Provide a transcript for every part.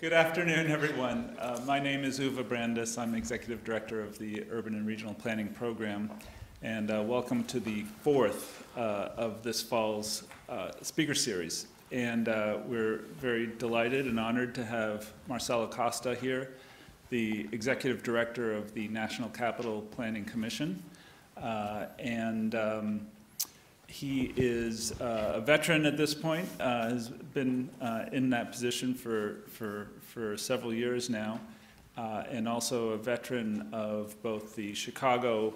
Good afternoon, everyone. My name is Uwe Brandes. I'm Executive Director of the Urban and Regional Planning Program. And welcome to the fourth of this fall's speaker series. And we're very delighted and honored to have Marcel Acosta here, the Executive Director of the National Capital Planning Commission. He is a veteran at this point, has been in that position for several years now, and also a veteran of both the Chicago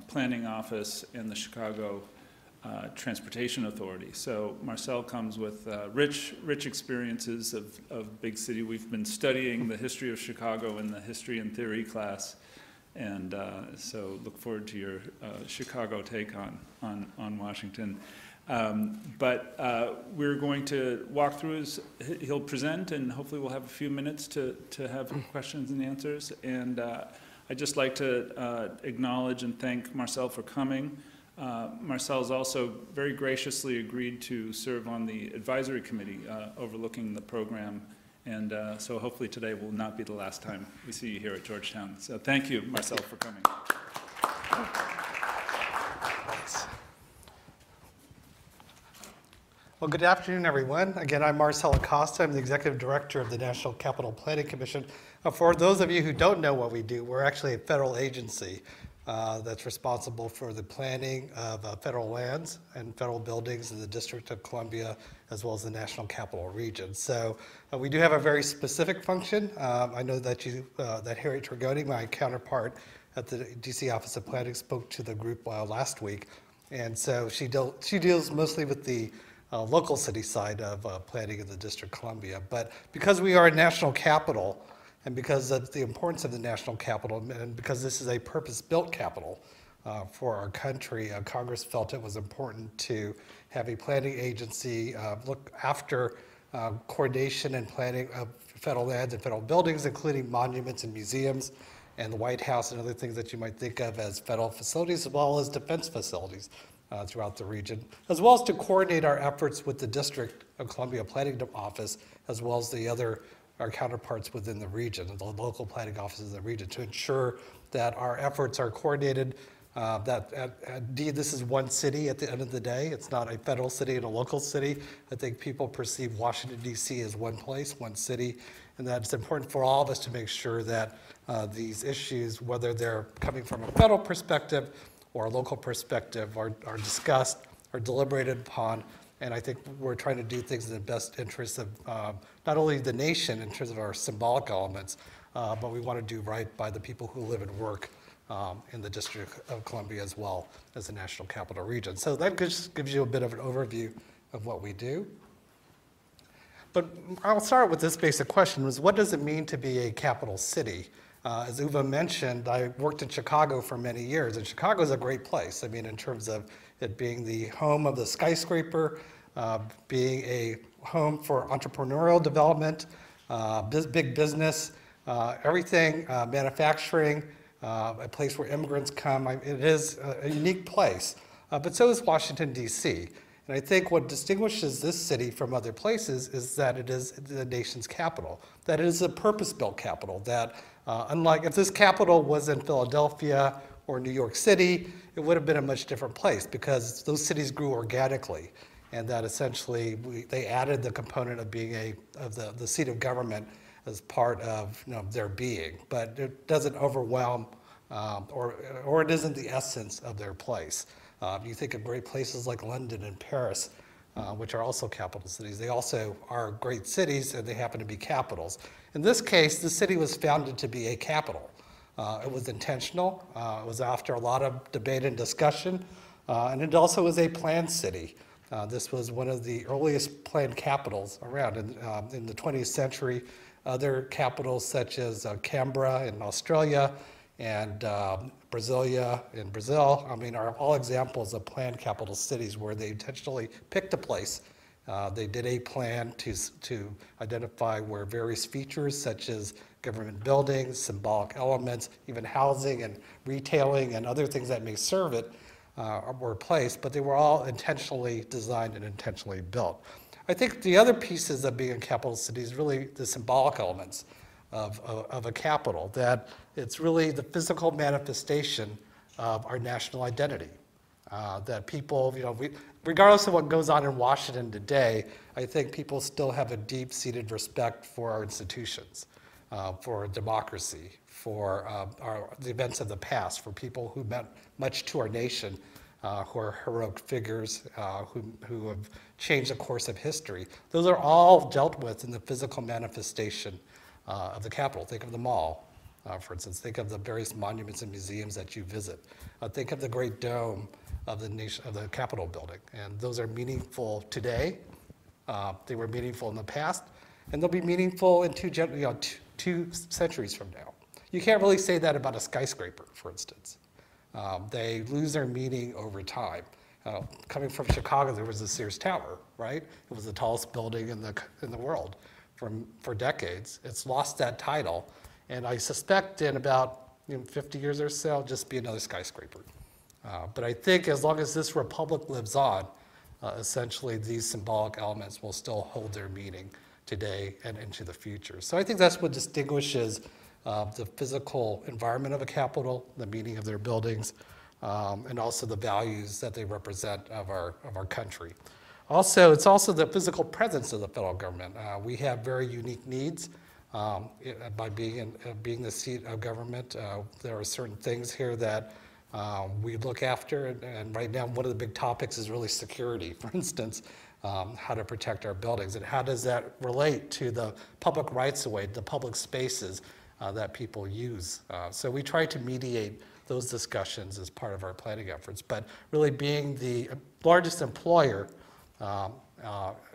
Planning Office and the Chicago Transportation Authority. So Marcel comes with rich experiences of big city. We've been studying the history of Chicago in the history and theory class. And so look forward to your Chicago take on Washington. But we're going to walk through he'll present, and hopefully we'll have a few minutes to have questions and answers. And I'd just like to acknowledge and thank Marcel for coming. Marcel's also very graciously agreed to serve on the advisory committee overlooking the program. And so hopefully today will not be the last time we see you here at Georgetown. So thank you, Marcel, for coming. Thanks. Well, good afternoon, everyone. Again, I'm Marcel Acosta. I'm the Executive Director of the National Capital Planning Commission. For those of you who don't know what we do, we're actually a federal agency that's responsible for the planning of federal lands and federal buildings in the District of Columbia, as well as the National Capital Region. So we do have a very specific function. I know that that Harriet Trigoni, my counterpart at the DC Office of Planning, spoke to the group last week. And so she deals mostly with the local city side of planning in the District of Columbia. But because we are a national capital, and because of the importance of the national capital, and because this is a purpose-built capital for our country, Congress felt it was important to have a planning agency look after coordination and planning of federal lands and federal buildings, including monuments and museums, and the White House and other things that you might think of as federal facilities, as well as defense facilities throughout the region, as well as to coordinate our efforts with the District of Columbia Planning Office, as well as our counterparts within the region, the local planning offices in the region, to ensure that our efforts are coordinated, that indeed this is one city at the end of the day. It's not a federal city and a local city. I think people perceive Washington, D.C. as one place, one city, and that it's important for all of us to make sure that these issues, whether they're coming from a federal perspective or a local perspective, are discussed, are deliberated upon. And I think we're trying to do things in the best interest of not only the nation in terms of our symbolic elements, but we want to do right by the people who live and work in the District of Columbia, as well as the National Capital Region. So that just gives you a bit of an overview of what we do. But I'll start with this basic question: what does it mean to be a capital city? As Uwe mentioned, I worked in Chicago for many years, and Chicago is a great place. I mean, in terms of it being the home of the skyscraper, being a home for entrepreneurial development, big business, everything, manufacturing, a place where immigrants come. It is a unique place, but so is Washington, D.C. And I think what distinguishes this city from other places is that it is the nation's capital, that it is a purpose-built capital, that unlike if this capital was in Philadelphia or New York City, it would have been a much different place, because those cities grew organically, and that essentially they added the component of being the seat of government as part of their being, but it doesn't overwhelm or it isn't the essence of their place. You think of great places like London and Paris, which are also capital cities. They also are great cities, and they happen to be capitals. In this case, the city was founded to be a capital. It was intentional. It was after a lot of debate and discussion, and it also was a planned city. This was one of the earliest planned capitals around. In the 20th century, other capitals such as Canberra in Australia and Brasilia in Brazil, are all examples of planned capital cities where they intentionally picked a place. They did a plan to identify where various features such as government buildings, symbolic elements, even housing and retailing and other things that may serve it were placed, but they were all intentionally designed and intentionally built. I think the other pieces of being a capital city is really the symbolic elements of a capital, that it's really the physical manifestation of our national identity. That people, regardless of what goes on in Washington today, I think people still have a deep-seated respect for our institutions, for democracy, for the events of the past, for people who meant much to our nation, who are heroic figures, who have changed the course of history. Those are all dealt with in the physical manifestation of the Capitol. Think of the Mall, for instance. Think of the various monuments and museums that you visit. Think of the Great Dome of the Capitol building. And those are meaningful today. They were meaningful in the past, and they'll be meaningful in two centuries from now. You can't really say that about a skyscraper, for instance. They lose their meaning over time. Coming from Chicago, there was the Sears Tower, right? It was the tallest building in the world for decades. It's lost that title, and I suspect in about 50 years or so, it'll just be another skyscraper. But I think as long as this republic lives on, essentially these symbolic elements will still hold their meaning today and into the future. So I think that's what distinguishes the physical environment of a capital, the meaning of their buildings, and also the values that they represent of our country. Also, it's also the physical presence of the federal government. We have very unique needs by being the seat of government. There are certain things here that we look after, and right now one of the big topics is really security, for instance, how to protect our buildings, and how does that relate to the public rights-of-way, the public spaces that people use. So we try to mediate those discussions as part of our planning efforts, but really being the largest employer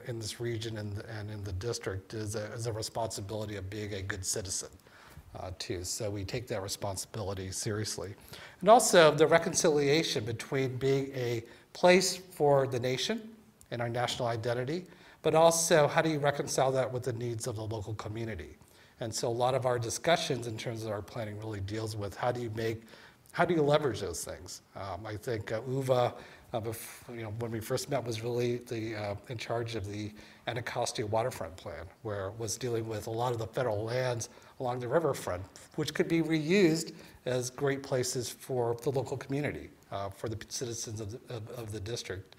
in this region and in the district is a responsibility of being a good citizen. Too. So we take that responsibility seriously. And also the reconciliation between being a place for the nation and our national identity, but also how do you reconcile that with the needs of the local community? And so a lot of our discussions in terms of our planning really deals with how do you leverage those things? I think Uva, when we first met, was really in charge of the Anacostia waterfront plan, where it was dealing with a lot of the federal lands along the riverfront, which could be reused as great places for the local community, for the citizens of the district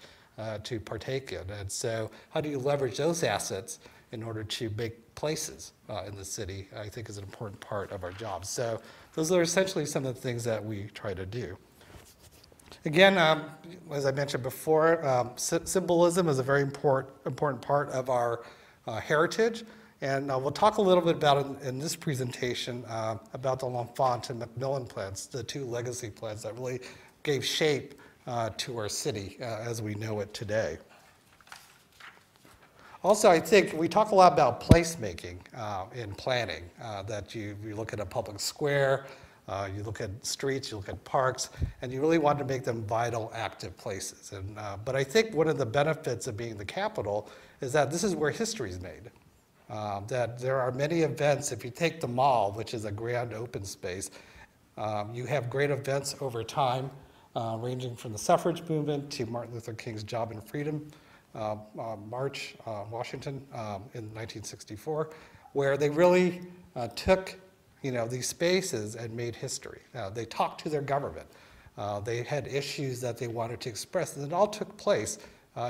to partake in. And so how do you leverage those assets in order to make places in the city, I think is an important part of our job. So those are essentially some of the things that we try to do. Again, as I mentioned before, symbolism is a very important part of our heritage. And we'll talk a little bit about it in this presentation about the L'Enfant and Macmillan plans, the two legacy plans that really gave shape to our city as we know it today. Also, I think we talk a lot about placemaking in planning, that you look at a public square, you look at streets, you look at parks, and you really want to make them vital, active places. But I think one of the benefits of being the capital is that this is where history is made. That there are many events. If you take the mall, which is a grand open space, you have great events over time, ranging from the suffrage movement to Martin Luther King's Job and Freedom March, Washington, in 1964, where they really took these spaces and made history. They talked to their government. They had issues that they wanted to express, and it all took place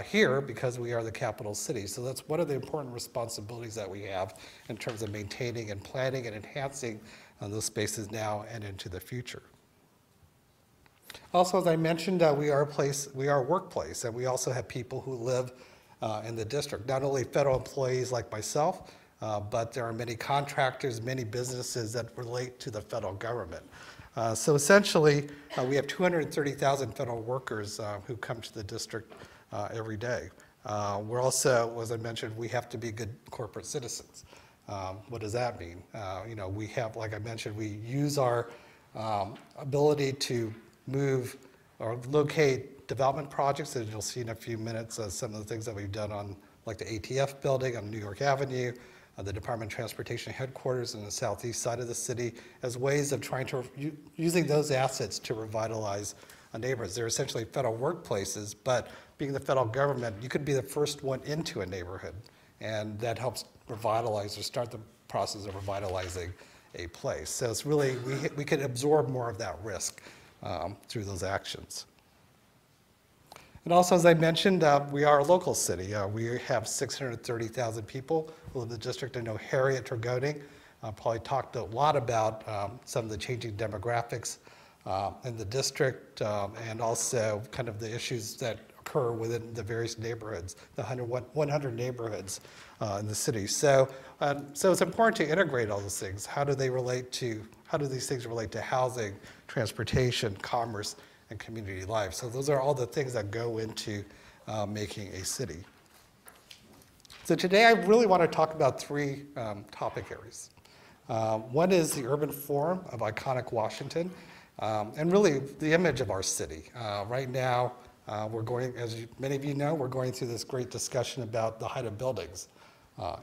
here because we are the capital city. So that's one of the important responsibilities that we have in terms of maintaining and planning and enhancing those spaces now and into the future. Also, as I mentioned, we are a workplace, and we also have people who live in the district, not only federal employees like myself, but there are many contractors, many businesses that relate to the federal government. So essentially, we have 230,000 federal workers who come to the district every day. We're also, as I mentioned, we have to be good corporate citizens. What does that mean? We have, like I mentioned, we use our ability to move or locate development projects, and you'll see in a few minutes some of the things that we've done on, like the ATF building on New York Avenue, the Department of Transportation headquarters in the southeast side of the city, as ways of trying to, using those assets to revitalize neighborhoods. They're essentially federal workplaces, but being the federal government, you could be the first one into a neighborhood, and that helps revitalize or start the process of revitalizing a place. So it's really, we could absorb more of that risk through those actions. And also, as I mentioned, we are a local city. We have 630,000 people who live in the district. I know Harriet Tregoning probably talked a lot about some of the changing demographics in the district, and also kind of the issues that occur within the various neighborhoods, the 100 neighborhoods in the city. So it's important to integrate all those things. How do these things relate to housing, transportation, commerce, and community life? So those are all the things that go into making a city. So today I really want to talk about three topic areas. One is the urban form of iconic Washington, and really the image of our city. Right now, we're going, as many of you know, we're going through this great discussion about the height of buildings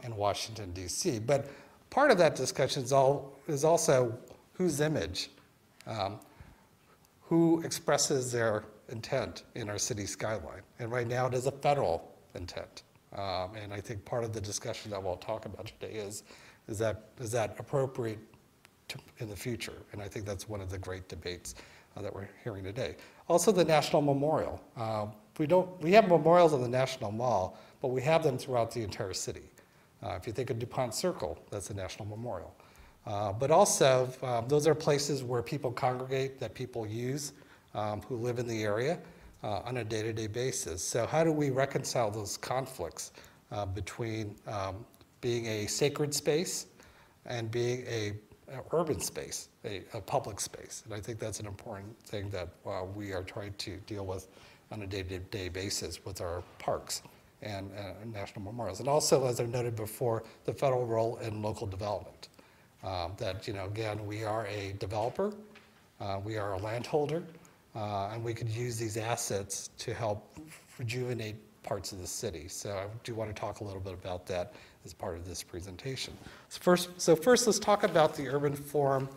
in Washington, D.C. But part of that discussion is also whose image, who expresses their intent in our city skyline. And right now it is a federal intent. And I think part of the discussion that we'll talk about today is that appropriate in the future? And I think that's one of the great debates that we're hearing today. Also, the National Memorial. We have memorials on the National Mall, but we have them throughout the entire city. If you think of DuPont Circle, that's a national memorial. But also, those are places where people congregate, that people use, who live in the area on a day-to-day basis. So how do we reconcile those conflicts between being a sacred space and being an urban space, a public space? And I think that's an important thing that we are trying to deal with on a day-to-day basis with our parks and national memorials. And also, as I noted before, the federal role in local development. That, again, we are a developer, we are a landholder, and we could use these assets to help rejuvenate parts of the city. So I do want to talk a little bit about that as part of this presentation. So first let's talk about the urban form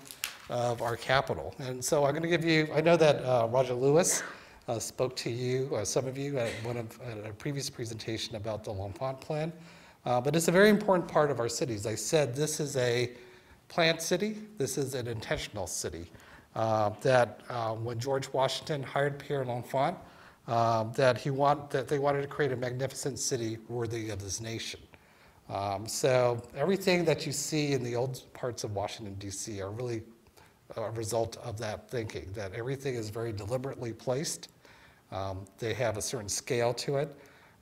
of our capital. And so I'm going to give you, I know that Roger Lewis spoke to you, some of you, at a previous presentation about the L'Enfant Plan, but it's a very important part of our city. As I said, this is a planned city, this is an intentional city. When George Washington hired Pierre L'Enfant, that they wanted to create a magnificent city worthy of this nation. So everything that you see in the old parts of Washington, D.C. are really a result of that thinking, that everything is very deliberately placed. They have a certain scale to it.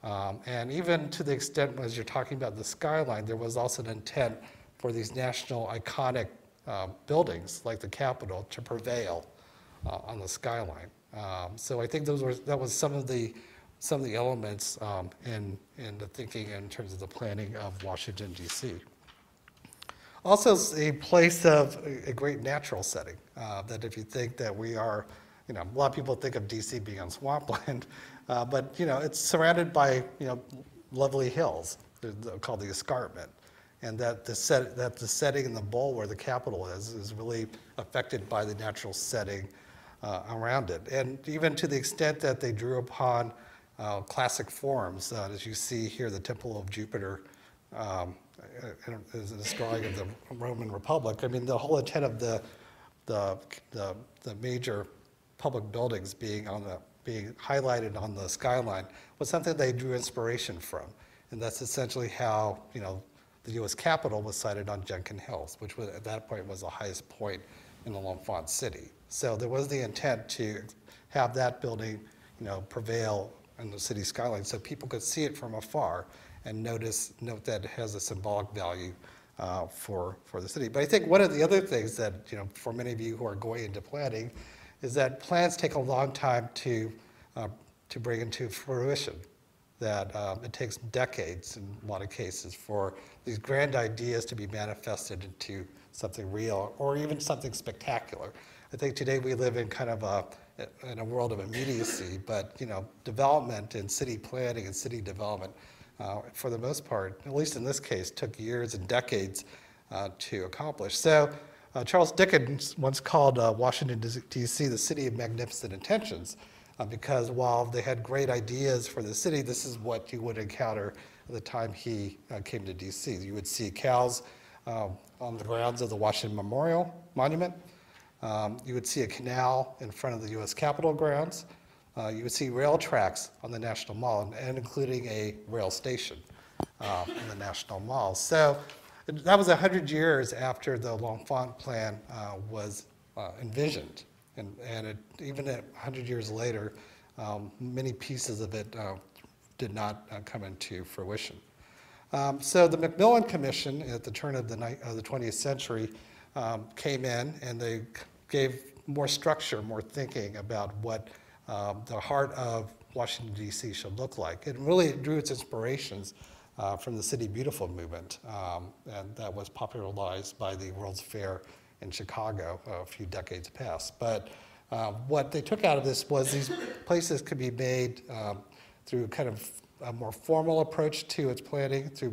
And even to the extent, as you're talking about the skyline, there was also an intent for these national iconic buildings like the Capitol to prevail on the skyline. So I think that was some of the elements in the thinking in terms of the planning of Washington, D.C. Also, it's a place of a great natural setting. That if you think that we are, a lot of people think of D.C. being on swampland, but it's surrounded by lovely hills called the escarpment, and that the setting in the bowl where the Capitol is really affected by the natural setting around it. And even to the extent that they drew upon classic forms, as you see here, the Temple of Jupiter is a drawing of the Roman Republic. I mean, the whole intent of the major public buildings being highlighted on the skyline was something they drew inspiration from, and that's essentially how the U.S. Capitol was sited on Junction Hills, which was, at that point was the highest point in the L'Enfant city. So there was the intent to have that building, prevail in the city skyline, so people could see it from afar and note that it has a symbolic value for the city. But I think one of the other things that, for many of you who are going into planning, is that plans take a long time to bring into fruition. That it takes decades in a lot of cases for these grand ideas to be manifested into something real or even something spectacular. I think today we live in kind of in a world of immediacy, but development and city planning and city development, for the most part, at least in this case, took years and decades to accomplish. So Charles Dickens once called Washington, D.C. the city of magnificent intentions, because while they had great ideas for the city, this is what you would encounter at the time he came to D.C. You would see cows on the grounds of the Washington Memorial Monument. You would see a canal in front of the U.S. Capitol grounds. You would see rail tracks on the National Mall, and including a rail station in the National Mall. So that was 100 years after the L'Enfant Plan was envisioned. And even 100 years later, many pieces of it did not come into fruition. So the Macmillan Commission at the turn of the 20th century came in, and they gave more structure, more thinking about what the heart of Washington, D.C. should look like. It really drew its inspirations from the City Beautiful movement, and that was popularized by the World's Fair in Chicago a few decades past. But what they took out of this was these places could be made through kind of a more formal approach to its planning, through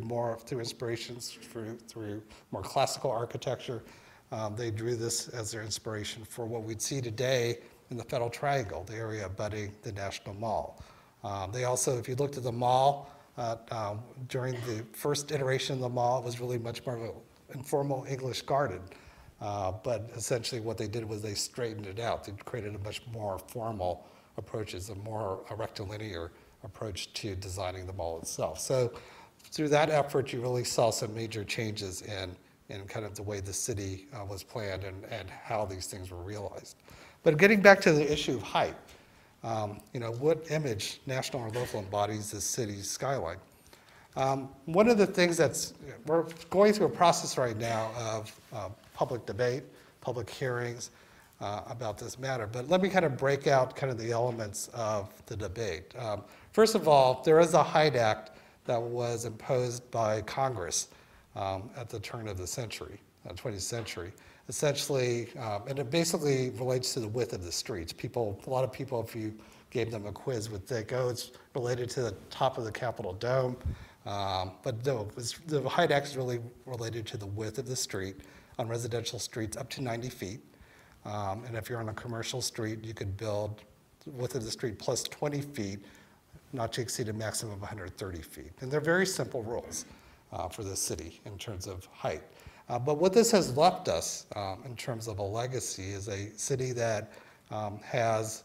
inspirations, through more classical architecture. They drew this as their inspiration for what we'd see today in the Federal Triangle, the area abutting the National Mall. They also, if you looked at the mall, during the first iteration of the mall, it was really much more of an informal English garden. But essentially what they did was they straightened it out. They created a much more formal approaches, a more rectilinear approach to designing the mall itself. So through that effort, you really saw some major changes in kind of the way the city was planned and how these things were realized. But getting back to the issue of height, what image, national or local, embodies the city's skyline? One of the things we're going through a process right now of public debate, public hearings about this matter, but let me kind of break out kind of the elements of the debate. First of all, there is a height act that was imposed by Congress at the turn of the century, 20th century. Essentially, and it basically relates to the width of the streets. A lot of people, if you gave them a quiz, would think, oh, it's related to the top of the Capitol Dome. But no, the height act is really related to the width of the street on residential streets up to 90 feet. And if you're on a commercial street, you could build the width of the street plus 20 feet, not to exceed a maximum of 130 feet. And they're very simple rules for the city in terms of height. But what this has left us in terms of a legacy is a city that has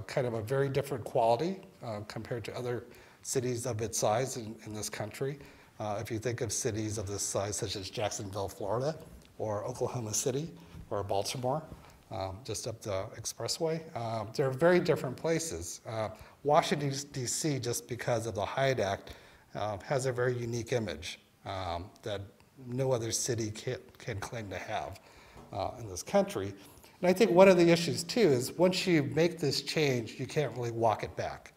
kind of a very different quality compared to other cities of its size in this country. If you think of cities of this size, such as Jacksonville, Florida, or Oklahoma City, or Baltimore, just up the expressway, they're very different places. Washington, D.C., just because of the Height Act, has a very unique image that no other city can claim to have in this country. And I think one of the issues, too, is once you make this change, you can't really walk it back.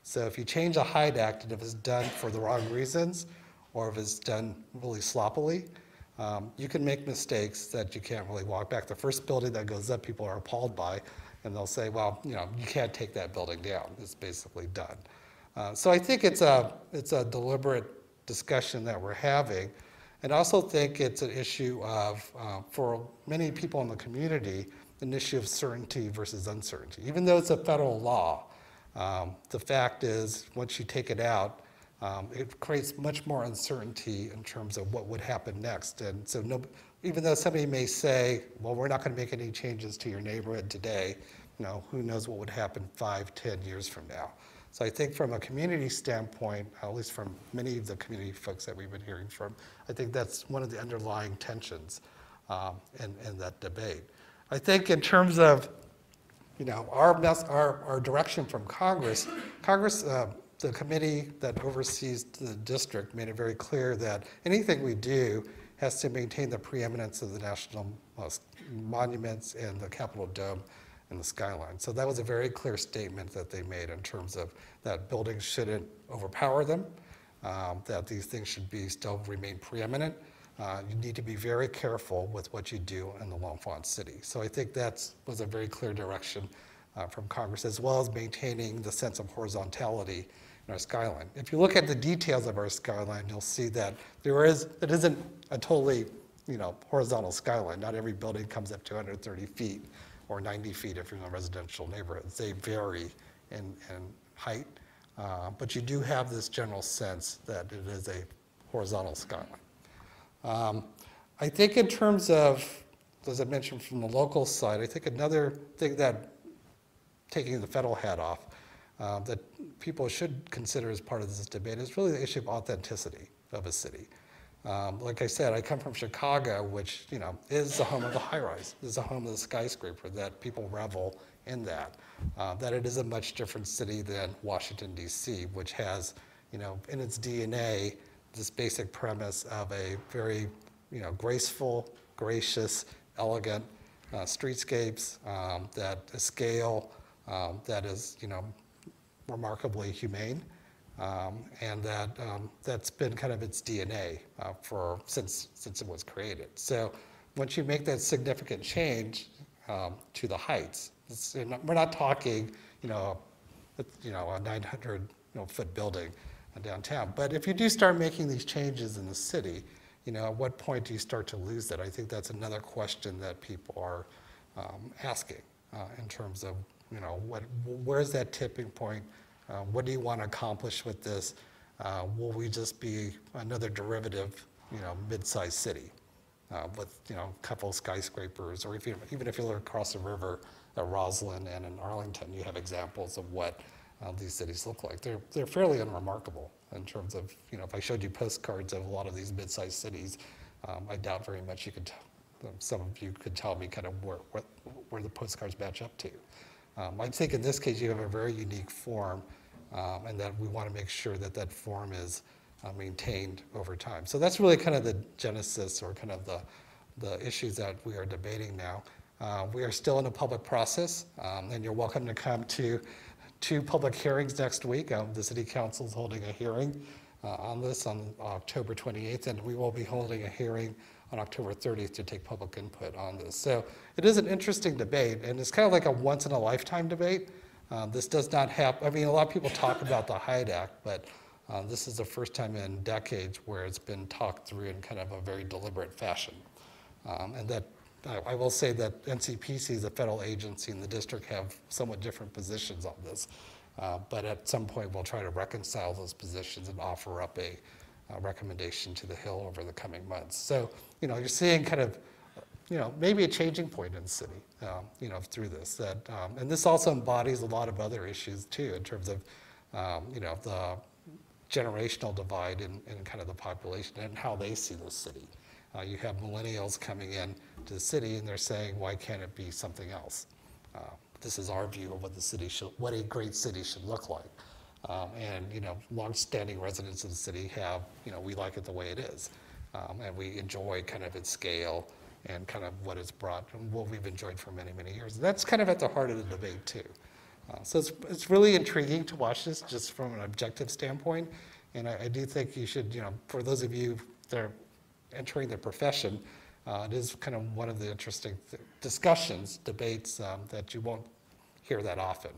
So if you change a Hyde Act and if it's done for the wrong reasons, or if it's done really sloppily, you can make mistakes that you can't really walk back. The first building that goes up, people are appalled by, and they'll say, well, you can't take that building down. It's basically done. So I think it's a deliberate discussion that we're having. And I also think it's an issue of, for many people in the community, an issue of certainty versus uncertainty. Even though it's a federal law, the fact is, once you take it out, it creates much more uncertainty in terms of what would happen next. And so even though somebody may say, well, we're not going to make any changes to your neighborhood today, who knows what would happen 5, 10 years from now. So I think from a community standpoint, at least from many of the community folks that we've been hearing from, I think that's one of the underlying tensions in that debate. I think in terms of our direction from Congress, the committee that oversees the district made it very clear that anything we do has to maintain the preeminence of the national monuments and the Capitol Dome and the skyline. So that was a very clear statement that they made in terms of that buildings shouldn't overpower them, that these things should still remain preeminent. You need to be very careful with what you do in the L'Enfant City. So I think that was a very clear direction from Congress, as well as maintaining the sense of horizontality in our skyline. If you look at the details of our skyline, you'll see that it isn't a totally horizontal skyline. Not every building comes up to 130 feet or 90 feet if you're in a residential neighborhood. They vary in height, but you do have this general sense that it is a horizontal skyline. I think in terms of, as I mentioned from the local side, I think another thing that, taking the federal hat off, that people should consider as part of this debate is really the issue of authenticity of a city. Like I said, I come from Chicago, which is the home of the high-rise, is the home of the skyscraper, that people revel in that. That it is a much different city than Washington, D.C., which has, in its DNA, this basic premise of a very, graceful, gracious, elegant streetscapes, that a scale that is, remarkably humane. And that's been kind of its DNA since it was created. So once you make that significant change to the heights, we're not talking, a 900 foot building downtown. But if you do start making these changes in the city, at what point do you start to lose that? I think that's another question that people are asking in terms of, where's that tipping point? What do you want to accomplish with this? Will we just be another derivative, mid-sized city with, a couple of skyscrapers, or even if you look across the river at Roslyn and in Arlington, you have examples of what these cities look like. They're fairly unremarkable in terms of, if I showed you postcards of a lot of these mid-sized cities, I doubt very much some of you could tell me kind of where the postcards match up to. I think in this case you have a very unique form, and that we want to make sure that that form is maintained over time. So that's really kind of the genesis, or kind of the issues that we are debating now. We are still in a public process, and you're welcome to come to 2 public hearings next week. The City Council is holding a hearing on this on October 28th, and we will be holding a hearing on October 30th to take public input on this. So it is an interesting debate, and it's kind of like a once-in-a-lifetime debate. This does not happen. I mean, a lot of people talk about the Hyde Act, but this is the first time in decades where it's been talked through in kind of a very deliberate fashion. And that I will say that NCPC is a federal agency, and the district have somewhat different positions on this. But at some point, we'll try to reconcile those positions and offer up a recommendation to the Hill over the coming months. So, you're seeing kind of, maybe a changing point in the city, through this. And this also embodies a lot of other issues too, in terms of, the generational divide in kind of the population and how they see the city. You have millennials coming in to the city, and they're saying, why can't it be something else? This is our view of what a great city should look like. And long-standing residents of the city have, we like it the way it is. And we enjoy kind of its scale and kind of what it's brought and what we've enjoyed for many, many years. And that's kind of at the heart of the debate too. So it's really intriguing to watch this just from an objective standpoint. And I do think you should, for those of you that are entering the profession, it is kind of one of the interesting discussions, debates that you won't hear that often.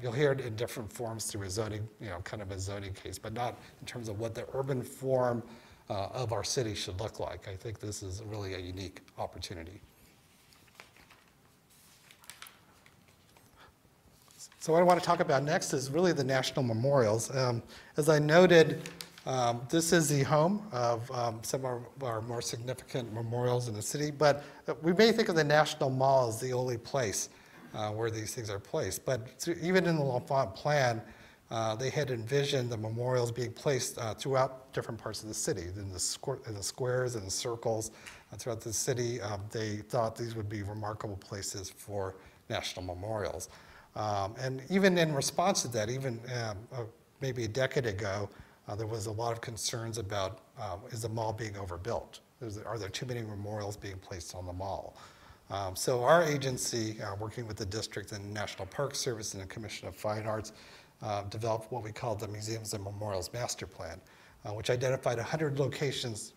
You'll hear it in different forms through a zoning, kind of a zoning case, but not in terms of what the urban form of our city should look like. I think this is really a unique opportunity. So what I want to talk about next is really the national memorials. As I noted, this is the home of some of our more significant memorials in the city, but we may think of the National Mall as the only place where these things are placed. But even in the L'Enfant plan, they had envisioned the memorials being placed throughout different parts of the city, in the squares and the circles throughout the city. They thought these would be remarkable places for national memorials. And even in response to that, even maybe a decade ago, there was a lot of concerns about, is the mall being overbuilt? Are there too many memorials being placed on the mall? So our agency, working with the district and National Park Service and the Commission of Fine Arts, developed what we call the Museums and Memorials Master Plan, which identified 100 locations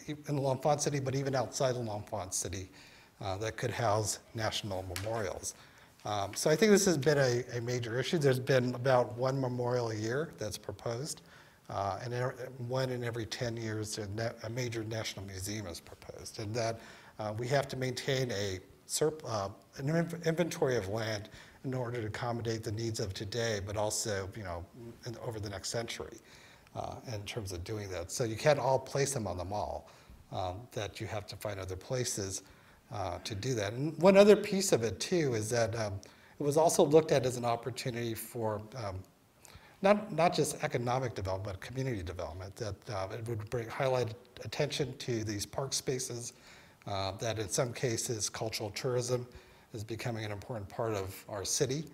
in the L'Enfant City, but even outside the L'Enfant City, that could house national memorials. So I think this has been a major issue. There's been about one memorial a year that's proposed. and one in every 10 years, a major national museum is proposed, and that we have to maintain an inventory of land in order to accommodate the needs of today, but also, over the next century in terms of doing that. So you can't all place them on the mall, that you have to find other places to do that. And one other piece of it, too, is that it was also looked at as an opportunity for not just economic development, but community development, that it would highlight attention to these park spaces, that in some cases cultural tourism is becoming an important part of our city,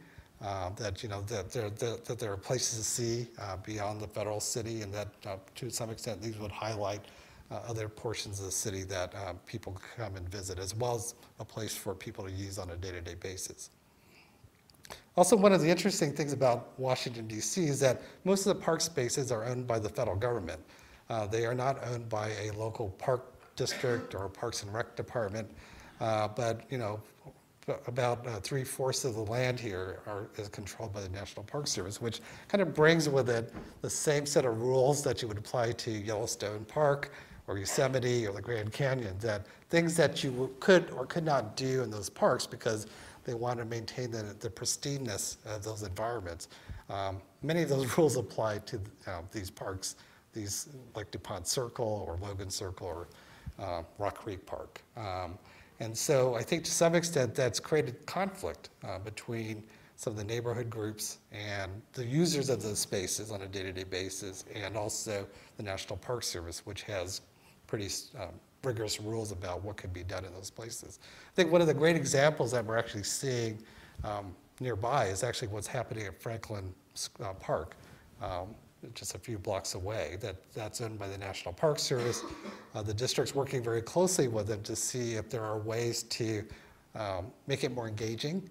that there are places to see beyond the federal city, and that to some extent these would highlight other portions of the city that people could come and visit, as well as a place for people to use on a day-to-day basis. Also, one of the interesting things about Washington, D.C. is that most of the park spaces are owned by the federal government. They are not owned by a local park district or Parks and Rec department, but about 3/4 of the land here is controlled by the National Park Service, which kind of brings with it the same set of rules that you would apply to Yellowstone Park or Yosemite or the Grand Canyon, that things that you could or could not do in those parks because they want to maintain the pristineness of those environments. Many of those rules apply to these parks, these like DuPont Circle or Logan Circle or Rock Creek Park. And so I think to some extent that's created conflict between some of the neighborhood groups and the users of those spaces on a day-to-day basis, and also the National Park Service, which has pretty rigorous rules about what can be done in those places. I think one of the great examples that we're actually seeing nearby is actually what's happening at Franklin Park, just a few blocks away. That's owned by the National Park Service. The district's working very closely with them to see if there are ways to make it more engaging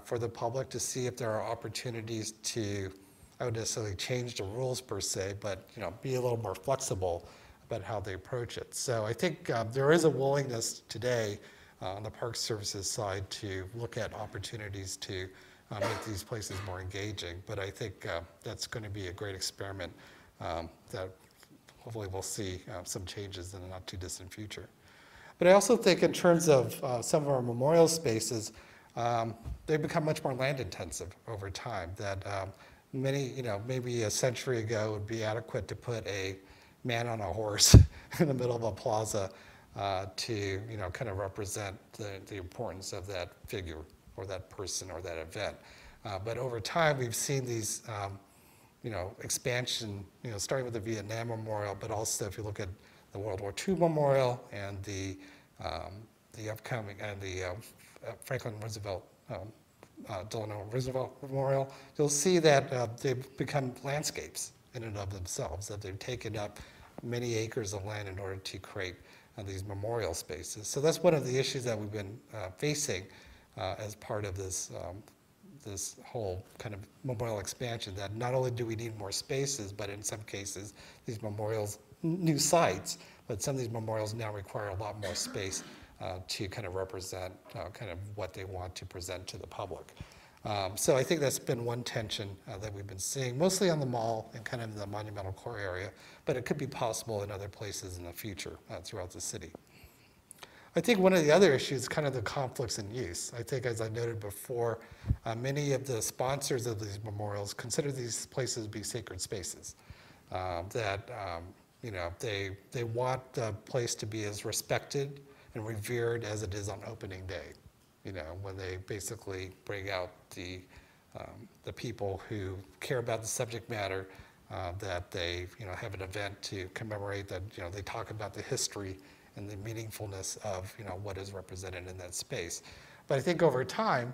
for the public, to see if there are opportunities to, I wouldn't necessarily change the rules per se, but be a little more flexible about how they approach it. So I think there is a willingness today on the Park Service's side to look at opportunities to make these places more engaging. But I think that's going to be a great experiment that hopefully we'll see some changes in the not too distant future. But I also think in terms of some of our memorial spaces, they've become much more land intensive over time, that many, maybe a century ago would be adequate to put a man on a horse in the middle of a plaza to, kind of represent the importance of that figure or that person or that event. But over time, we've seen these, expansion, starting with the Vietnam Memorial, but also if you look at the World War II Memorial and the upcoming, and the Franklin Roosevelt, Delano Roosevelt Memorial, you'll see that they've become landscapes in and of themselves, that they've taken up many acres of land in order to create these memorial spaces. So that's one of the issues that we've been facing as part of this this whole kind of memorial expansion, that not only do we need more spaces, but in some cases, these memorials, new sites, but some of these memorials now require a lot more space to kind of represent kind of what they want to present to the public. So I think that's been one tension that we've been seeing, mostly on the mall and kind of in the monumental core area, but it could be possible in other places in the future throughout the city. I think one of the other issues is kind of the conflicts in use. I think, as I noted before, many of the sponsors of these memorials consider these places to be sacred spaces, that they want the place to be as respected and revered as it is on opening day. When they basically bring out the people who care about the subject matter, that they have an event to commemorate, that they talk about the history and the meaningfulness of what is represented in that space. But I think over time,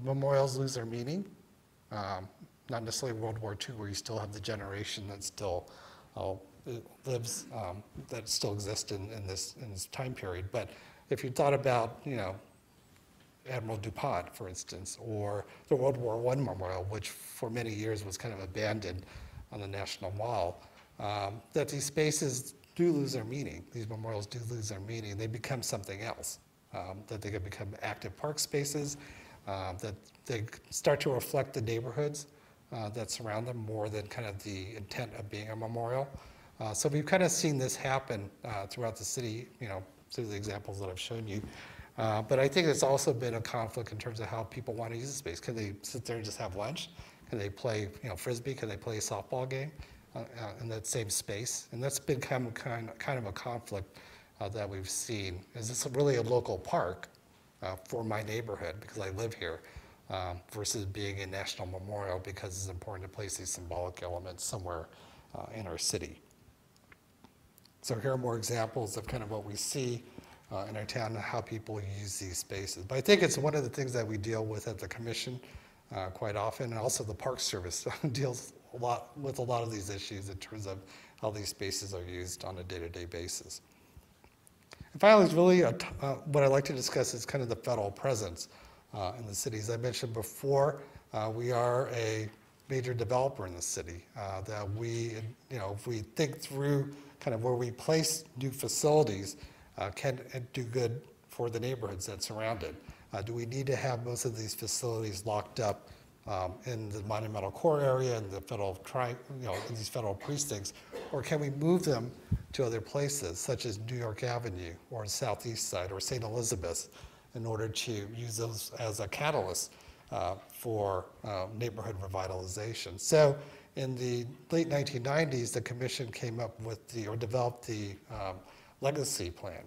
memorials lose their meaning. Not necessarily World War II, where you still have the generation that still lives, that still exists in this time period. But if you thought about Admiral DuPont, for instance, or the World War I Memorial, which for many years was kind of abandoned on the National Mall, that these spaces do lose their meaning. These memorials do lose their meaning. They become something else, that they can become active park spaces, that they start to reflect the neighborhoods that surround them more than kind of the intent of being a memorial. So we've kind of seen this happen throughout the city, through the examples that I've shown you. But I think it's also been a conflict in terms of how people want to use the space. Can they sit there and just have lunch? Can they play, frisbee? Can they play a softball game in that same space? And that's been kind of a conflict that we've seen. Is this really a local park for my neighborhood because I live here versus being a national memorial because it's important to place these symbolic elements somewhere in our city? So here are more examples of kind of what we see in our town and how people use these spaces. But I think it's one of the things that we deal with at the commission quite often, and also the Park Service deals with a lot of these issues in terms of how these spaces are used on a day-to-day basis. And finally, really what I'd like to discuss is kind of the federal presence in the city. As I mentioned before, we are a major developer in the city that we, if we think through kind of where we place new facilities, can do good for the neighborhoods that surround it. Do we need to have most of these facilities locked up in the monumental core area and the federal in these federal precincts, or can we move them to other places such as New York Avenue or the Southeast Side or St. Elizabeth in order to use those as a catalyst for neighborhood revitalization? So in the late 1990s, the commission came up with or developed the legacy plan,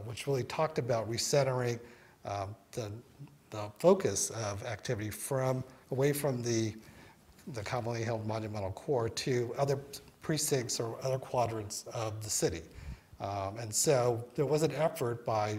which really talked about recentering the focus of activity away from the commonly held monumental core to other precincts or other quadrants of the city. And so there was an effort by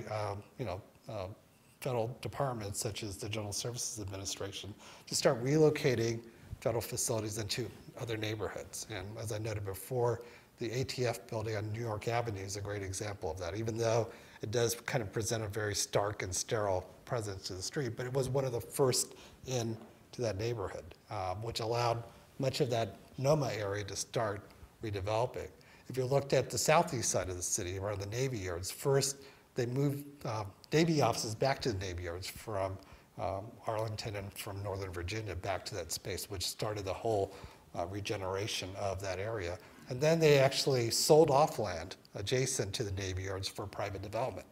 federal departments such as the General Services Administration to start relocating federal facilities into other neighborhoods. And as I noted before, the ATF building on New York Avenue is a great example of that, even though it does kind of present a very stark and sterile presence to the street, but it was one of the first into that neighborhood, which allowed much of that NOMA area to start redeveloping. If you looked at the southeast side of the city, around the Navy Yards, first they moved Navy offices back to the Navy Yards from Arlington and from Northern Virginia back to that space, which started the whole regeneration of that area. And then they actually sold off land adjacent to the Navy Yards for private development.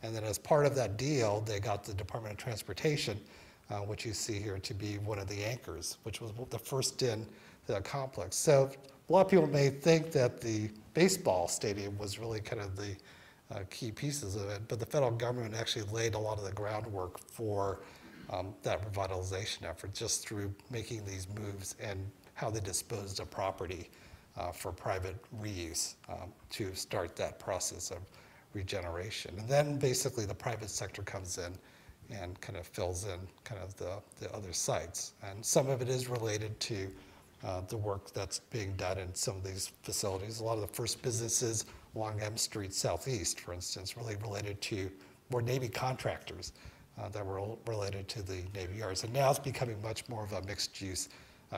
And then as part of that deal, they got the Department of Transportation, which you see here, to be one of the anchors, which was the first in the complex. So a lot of people may think that the baseball stadium was really kind of the key pieces of it, but the federal government actually laid a lot of the groundwork for that revitalization effort just through making these moves and how they disposed of property for private reuse to start that process of regeneration. And then basically the private sector comes in and kind of fills in kind of the other sites. And some of it is related to the work that's being done in some of these facilities. A lot of the first businesses along M Street Southeast, for instance, really related to more Navy contractors that were related to the Navy Yards. And now it's becoming much more of a mixed use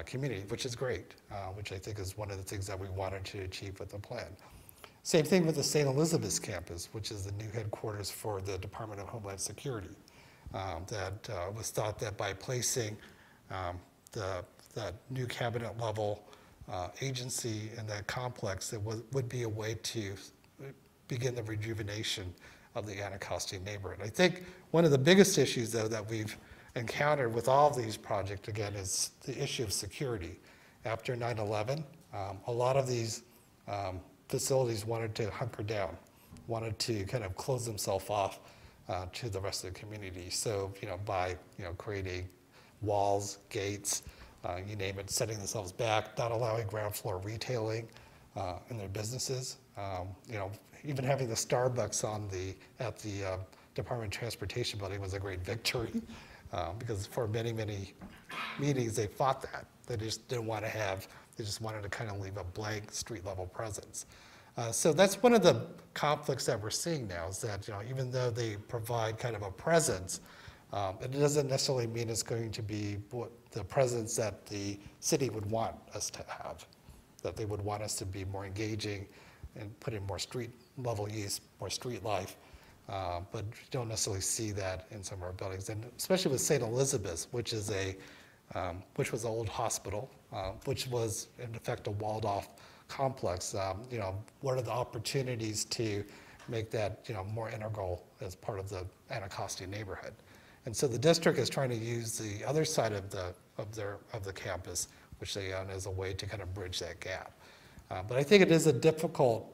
community, which is great, which I think is one of the things that we wanted to achieve with the plan. Same thing with the St. Elizabeth campus, which is the new headquarters for the Department of Homeland Security. That was thought that by placing that new cabinet level agency in that complex, it would be a way to begin the rejuvenation of the Anacostia neighborhood. I think one of the biggest issues, though, that we've encountered with all of these projects, again, is the issue of security. After 9/11, a lot of these facilities wanted to hunker down, wanted to kind of close themselves off to the rest of the community. So, by creating walls, gates, you name it, setting themselves back, not allowing ground floor retailing in their businesses. Even having the Starbucks at the Department of Transportation building was a great victory because for many, many meetings they fought that. They just didn't want to they just wanted to kind of leave a blank street level presence. So that's one of the conflicts that we're seeing now is that, even though they provide kind of a presence, it doesn't necessarily mean it's going to be the presence that the city would want us to have, that they would want us to be more engaging and put in more street level use, more street life, but we don't necessarily see that in some of our buildings. And especially with St. Elizabeth, which is a which was an old hospital, which was in effect a walled-off complex. What are the opportunities to make that more integral as part of the Anacostia neighborhood? And so the district is trying to use the other side of the campus, which they own, as a way to kind of bridge that gap. But I think it is a difficult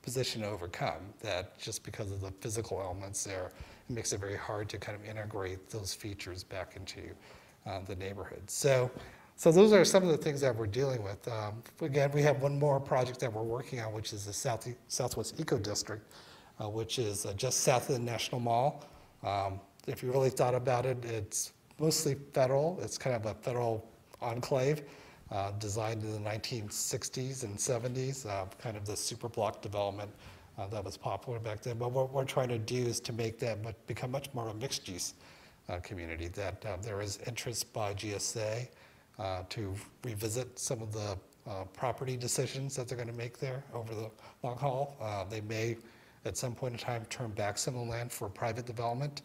position to overcome, that just because of the physical elements there, it makes it very hard to kind of integrate those features back into the neighborhood. So those are some of the things that we're dealing with. Again, we have one more project that we're working on, which is the Southwest Eco District, which is just south of the National Mall. If you really thought about it, it's mostly federal. It's kind of a federal enclave designed in the 1960s and 70s, kind of the super block development that was popular back then. But what we're trying to do is to make that become much more of a mixed use community, that there is interest by GSA to revisit some of the property decisions that they're going to make there over the long haul. They may, at some point in time, turn back some of the land for private development.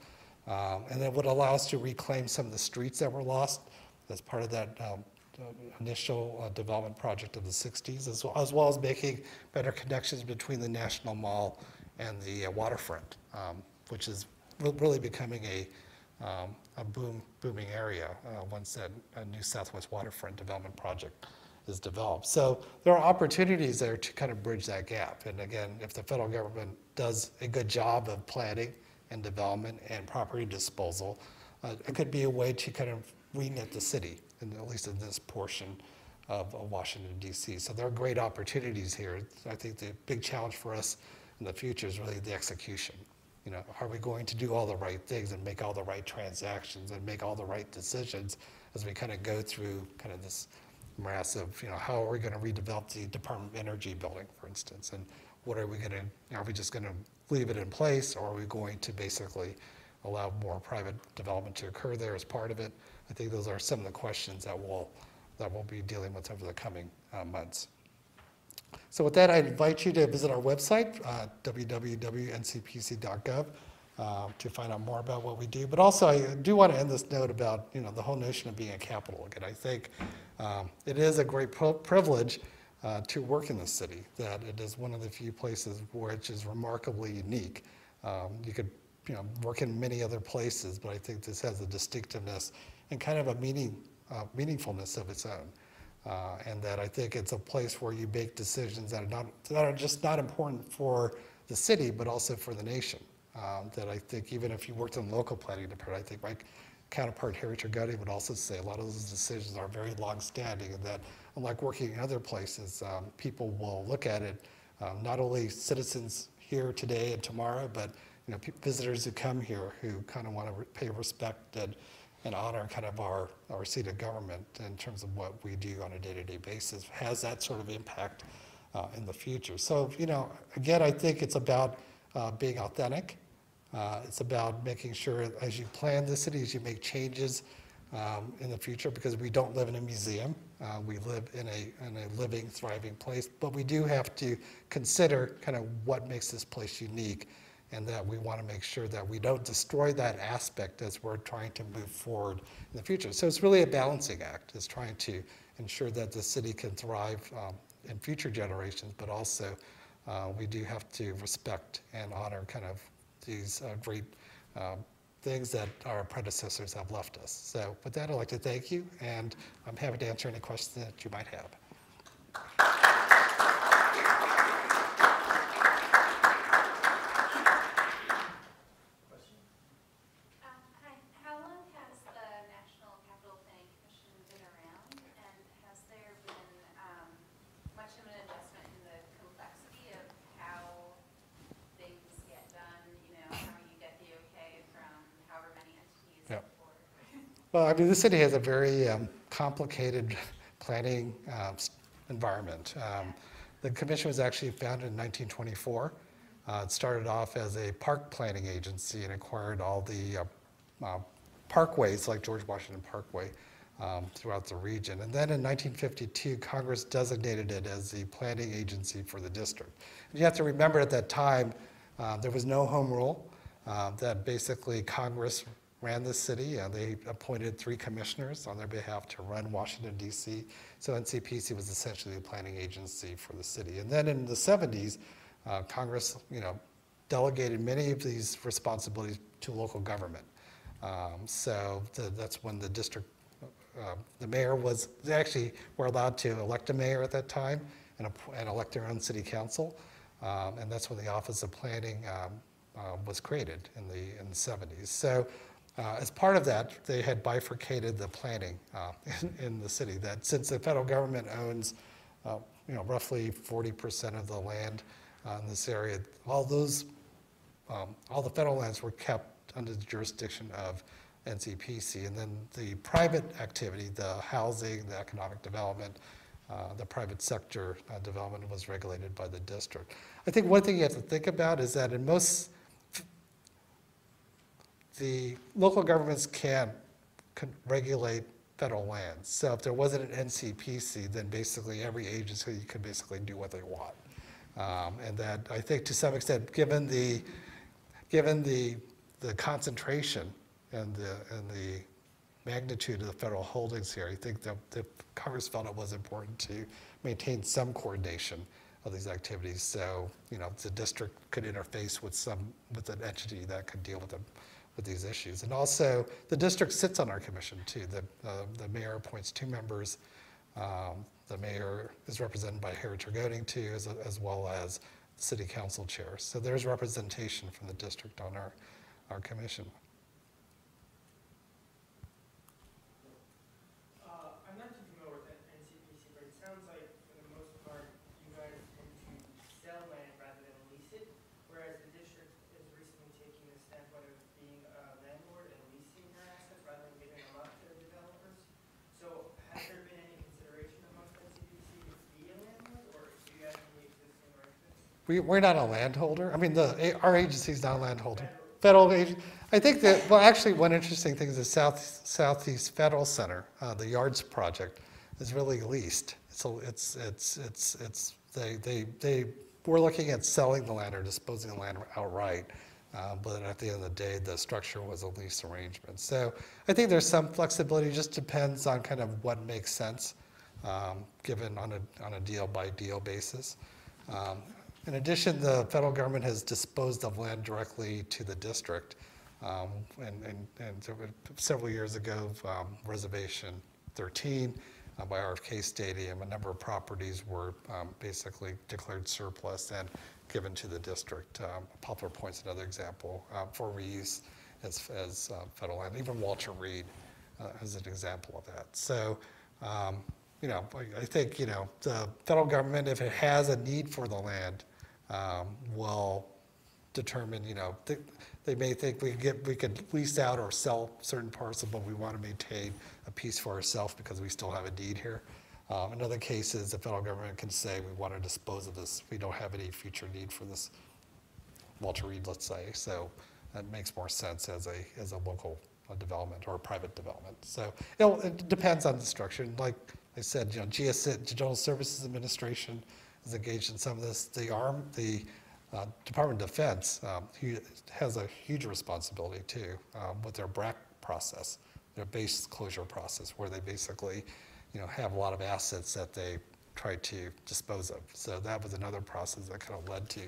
And that would allow us to reclaim some of the streets that were lost as part of that initial development project of the 60s, as well as making better connections between the National Mall and the waterfront, which is really becoming a booming area once that new Southwest Waterfront development project is developed. So there are opportunities there to kind of bridge that gap. And again, if the federal government does a good job of planning and development and property disposal, it could be a way to kind of reknit the city, at least in this portion of Washington, D.C. So there are great opportunities here. I think the big challenge for us in the future is really the execution. Are we going to do all the right things and make all the right transactions and make all the right decisions as we kind of go through kind of this morass of, how are we going to redevelop the Department of Energy building, for instance, and what are we going to, are we just going to leave it in place, or are we going to basically allow more private development to occur there as part of it? I think those are some of the questions that we'll be dealing with over the coming months. So with that, I invite you to visit our website, www.ncpc.gov, to find out more about what we do. But also, I do want to end this note about the whole notion of being a capital. Again, I think it is a great privilege to work in this city, that it is one of the few places which is remarkably unique. You could work in many other places, but I think this has a distinctiveness and kind of a meaningfulness of its own. And that I think it's a place where you make decisions that are just not important for the city, but also for the nation. That I think even if you worked in the local planning department, I think my counterpart Harry Turgotti would also say a lot of those decisions are very long-standing, and that unlike working in other places, people will look at it, not only citizens here today and tomorrow, but visitors who come here who kind of want to pay respect and honor kind of our seat of government in terms of what we do on a day-to-day basis, has that sort of impact in the future. So, again, I think it's about being authentic. It's about making sure as you plan the city, as you make changes in the future, because we don't live in a museum. We live in a living, thriving place, but we do have to consider kind of what makes this place unique, and that we want to make sure that we don't destroy that aspect as we're trying to move forward in the future. So it's really a balancing act. It's trying to ensure that the city can thrive in future generations, but also we do have to respect and honor kind of these great things that our predecessors have left us. So with that, I'd like to thank you, and I'm happy to answer any questions that you might have. Well, I mean, the city has a very complicated planning environment. The commission was actually founded in 1924. It started off as a park planning agency and acquired all the parkways like George Washington Parkway throughout the region. And then in 1952, Congress designated it as the planning agency for the district. And you have to remember at that time, there was no home rule, that basically Congress ran the city. They appointed 3 commissioners on their behalf to run Washington, D.C. So NCPC was essentially the planning agency for the city. And then in the 70s, Congress, delegated many of these responsibilities to local government. That's when the district, the mayor was, they actually were allowed to elect a mayor at that time and elect their own city council. And that's when the Office of Planning was created in the 70s. So as part of that, they had bifurcated the planning in the city. That since the federal government owns, roughly 40% of the land in this area, all the federal lands were kept under the jurisdiction of NCPC, and then the private activity, the housing, the economic development, the private sector development was regulated by the district. I think one thing you have to think about is that in most, the local governments can regulate federal lands. So if there wasn't an NCPC, then basically every agency could basically do what they want. And that I think to some extent, given the concentration and the magnitude of the federal holdings here, I think that the Congress felt it was important to maintain some coordination of these activities. So, the district could interface with an entity that could deal with these issues. And also, the district sits on our commission too. The mayor appoints 2 members. The mayor is represented by Harry Turgoting too, as well as the city council chair. So there's representation from the district on our commission. I'm not too familiar with NCPC, but it sounds like for the most part, you guys tend to sell land rather than lease it, whereas the district is recently taking a step, whether it's being a landlord and leasing their assets rather than giving them up to the developers. So has there been any consideration amongst NCPC to be a landlord, or do you have any existing arrangements? We're not a landholder. I mean, our agency is not a landholder. Federal agency. I think that, well, actually, one interesting thing is the Southeast Federal Center, the Yards project, is really leased. So we're looking at selling the land or disposing of the land outright. But at the end of the day, the structure was a lease arrangement. So I think there's some flexibility. It just depends on kind of what makes sense, given on a deal by deal basis. In addition, the federal government has disposed of land directly to the district. And several years ago, Reservation 13 by RFK Stadium, a number of properties were basically declared surplus and given to the district. Poplar Point's another example for reuse as federal land. Even Walter Reed is an example of that. So, I think, the federal government, if it has a need for the land, will determine, they may think we could lease out or sell certain parcels, but we want to maintain a piece for ourselves because we still have a deed here. In other cases, the federal government can say we want to dispose of this. We don't have any future need for this Walter Reed, let's say. So that makes more sense as a local development or a private development. So it depends on the structure. And like I said, GSIT, General Services Administration, is engaged in some of this. The Department of Defense has a huge responsibility too with their BRAC process, their base closure process, where they basically, have a lot of assets that they try to dispose of. So that was another process that kind of led to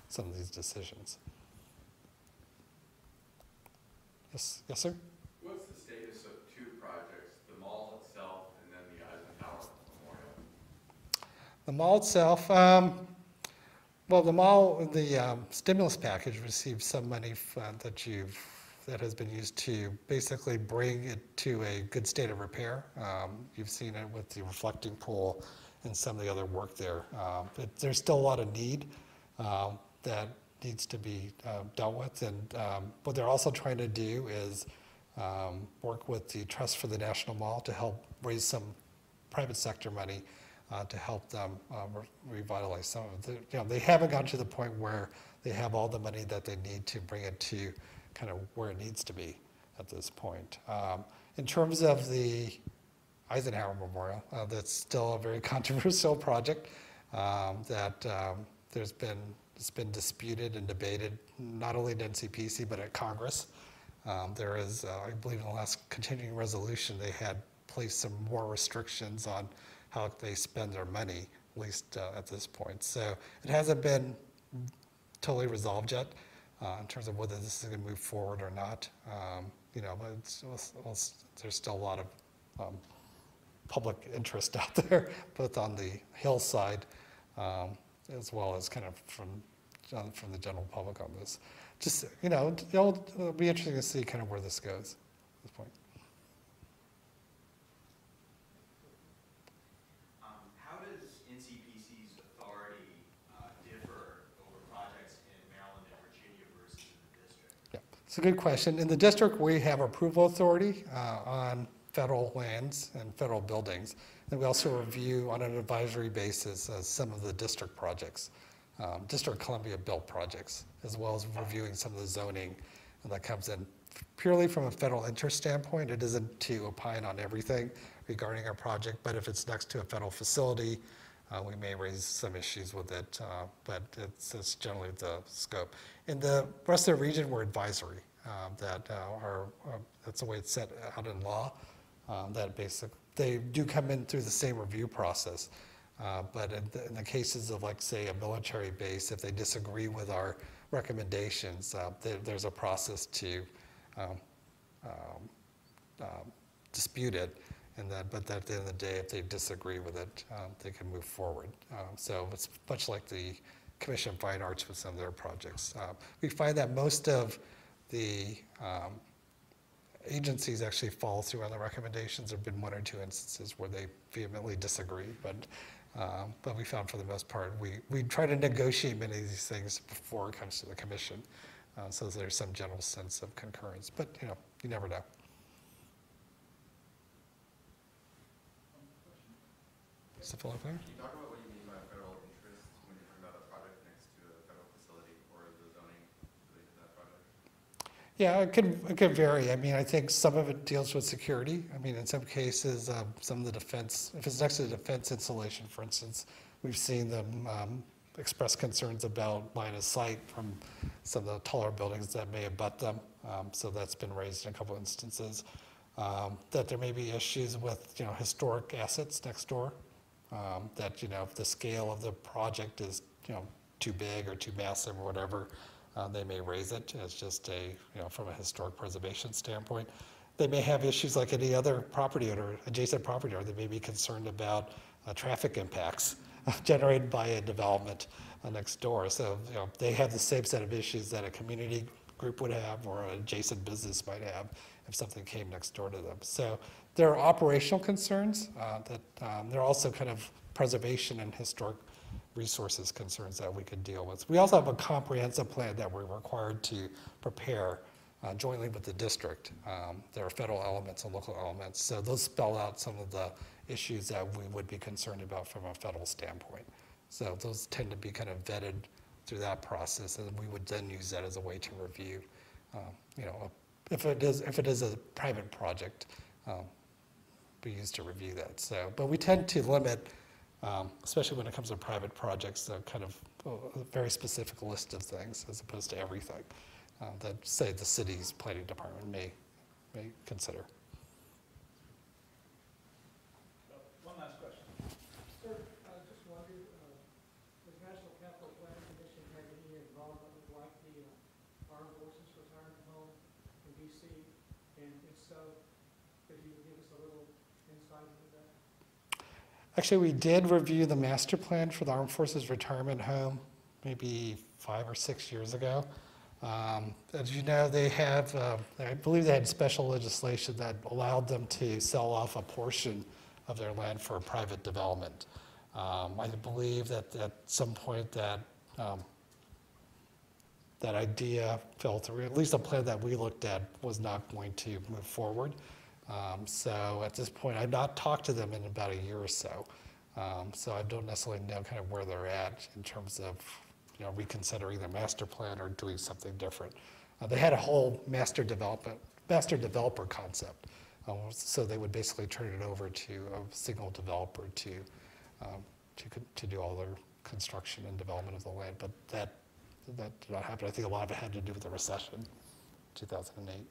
some of these decisions. Yes, sir. What's the status of 2 projects, the mall itself and then the Eisenhower Memorial? The mall itself, well, the mall, the stimulus package received some money that has been used to basically bring it to a good state of repair. You've seen it with the reflecting pool and some of the other work there. There's still a lot of need that needs to be dealt with, and what they're also trying to do is work with the Trust for the National Mall to help raise some private sector money to help them revitalize some of it. They haven't gotten to the point where they have all the money that they need to bring it to kind of where it needs to be at this point. In terms of the Eisenhower Memorial, that's still a very controversial project that it's been disputed and debated, not only at NCPC, but at Congress. There is, I believe in the last continuing resolution, they had placed some more restrictions on how they spend their money, at least at this point. So it hasn't been totally resolved yet in terms of whether this is going to move forward or not. You know, but there's still a lot of public interest out there, both on the Hill side as well as kind of from the general public on this. Just, you know, it'll be interesting to see kind of where this goes at this point. How does NCPC's authority differ over projects in Maryland and Virginia versus in the district? Yeah, it's a good question. In the district, we have approval authority on federal lands and federal buildings. And we also review on an advisory basis some of the district projects, District of Columbia built projects, as well as reviewing some of the zoning that comes in. Purely from a federal interest standpoint, it isn't to opine on everything regarding our project, but if it's next to a federal facility, we may raise some issues with it, but it's generally the scope. In the rest of the region, we're advisory. That's the way it's set out in law. They do come in through the same review process, but in the cases of, like, say, a military base, if they disagree with our recommendations, there's a process to dispute it, but at the end of the day, if they disagree with it, they can move forward. So it's much like the Commission of Fine Arts with some of their projects. We find that most of the agencies actually follow through on the recommendations. There have been one or two instances where they vehemently disagree, but we found for the most part, we try to negotiate many of these things before it comes to the commission, so there's some general sense of concurrence, but you know, you never know. So, Philip, Can you talk about what you mean by federal interest when you're talking about a project next to a federal facility or the zoning related to that project? Yeah, it could vary. I mean, I think some of it deals with security. I mean, in some cases, some of the defense, if it's next to the defense installation, for instance, we've seen them express concerns about line of sight from some of the taller buildings that may abut them. So that's been raised in a couple instances. That there may be issues with, you know, historic assets next door. That, you know, if the scale of the project is, you know, too big or too massive or whatever, they may raise it as just from a historic preservation standpoint. They may have issues like any other property owner, adjacent property owner. They may be concerned about traffic impacts generated by a development next door. So, you know, they have the same set of issues that a community group would have or an adjacent business might have if something came next door to them. So there are operational concerns that there are also kind of preservation and historic resources concerns that we could deal with. We also have a comprehensive plan that we're required to prepare jointly with the district. There are federal elements and local elements, so those spell out some of the issues that we would be concerned about from a federal standpoint. So those tend to be kind of vetted through that process, and we would then use that as a way to review, if it is a private project, we use to review that. So, but we tend to limit, especially when it comes to private projects, the kind of a very specific list of things as opposed to everything that, say, the city's planning department may consider. One last question. Sir, I just wondered, does National Capital Planning Commission have any involvement with, like, the Armed Forces Retirement Home in D.C.? And if so, could you give us a little insight into that? Actually, we did review the master plan for the Armed Forces Retirement Home maybe 5 or 6 years ago. As you know, they have, I believe they had special legislation that allowed them to sell off a portion of their land for private development. I believe that at some point that that idea fell through. At least the plan that we looked at was not going to move forward. So at this point, I've not talked to them in about a year or so. So I don't necessarily know kind of where they're at in terms of, you know, reconsidering their master plan or doing something different. They had a whole master developer concept. So they would basically turn it over to a single developer to do all their construction and development of the land. But that did not happen. I think a lot of it had to do with the recession, 2008.